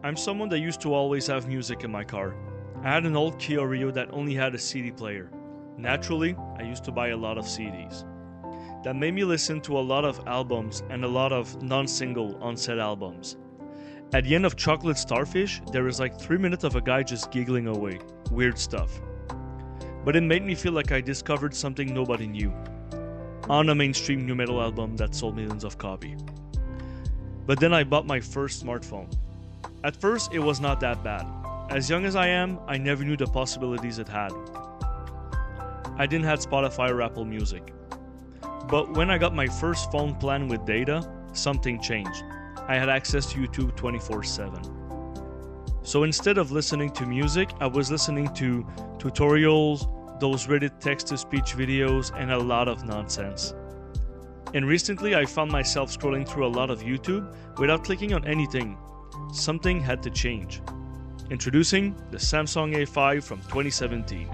I'm someone that used to always have music in my car. I had an old Kia Rio that only had a CD player. Naturally, I used to buy a lot of CDs. That made me listen to a lot of albums and a lot of non-single on said albums. At the end of Chocolate Starfish, there is like 3 minutes of a guy just giggling away. Weird stuff. But it made me feel like I discovered something nobody knew. On a mainstream new metal album that sold millions of copies. But then I bought my first smartphone. At first, it was not that bad. As young as I am, I never knew the possibilities it had. I didn't have Spotify or Apple Music. But when I got my first phone plan with data, something changed. I had access to YouTube 24/7. So instead of listening to music, I was listening to tutorials, those Reddit text-to-speech videos, and a lot of nonsense. And recently I found myself scrolling through a lot of YouTube without clicking on anything. Something had to change. Introducing the Samsung A5 from 2017.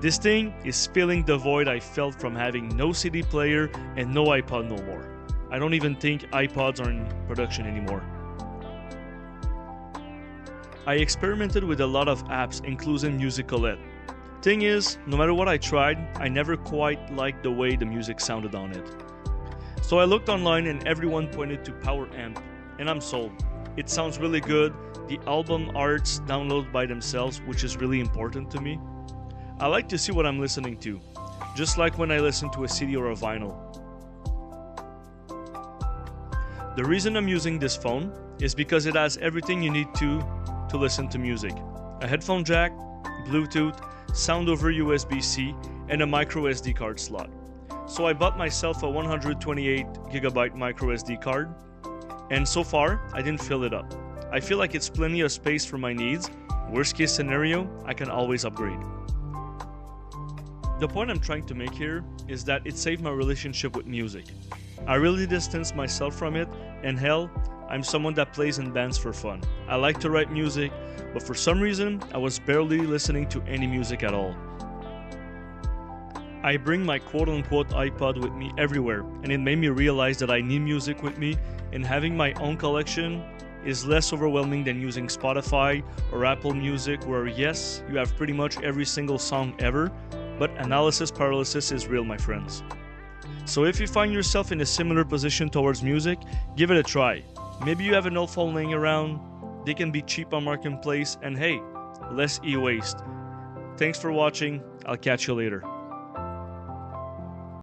This thing is filling the void I felt from having no CD player and no iPod no more. I don't even think iPods are in production anymore. I experimented with a lot of apps including Musicalette. Thing is, no matter what I tried, I never quite liked the way the music sounded on it. So I looked online and everyone pointed to Power Amp, and I'm sold. It sounds really good, the album arts download by themselves, which is really important to me. I like to see what I'm listening to, just like when I listen to a CD or a vinyl. The reason I'm using this phone is because it has everything you need to listen to music. A headphone jack, Bluetooth, sound over USB-C, and a micro SD card slot. So I bought myself a 128GB micro SD card, and so far, I didn't fill it up. I feel like it's plenty of space for my needs. Worst case scenario, I can always upgrade. The point I'm trying to make here is that it saved my relationship with music. I really distanced myself from it, and hell, I'm someone that plays in bands for fun. I like to write music, but for some reason, I was barely listening to any music at all. I bring my quote-unquote iPod with me everywhere, and it made me realize that I need music with me, and having my own collection is less overwhelming than using Spotify or Apple Music, where yes, you have pretty much every single song ever, but analysis paralysis is real, my friends. So if you find yourself in a similar position towards music, give it a try. Maybe you have an old phone laying around, they can be cheap on Marketplace, and hey, less e-waste. Thanks for watching, I'll catch you later.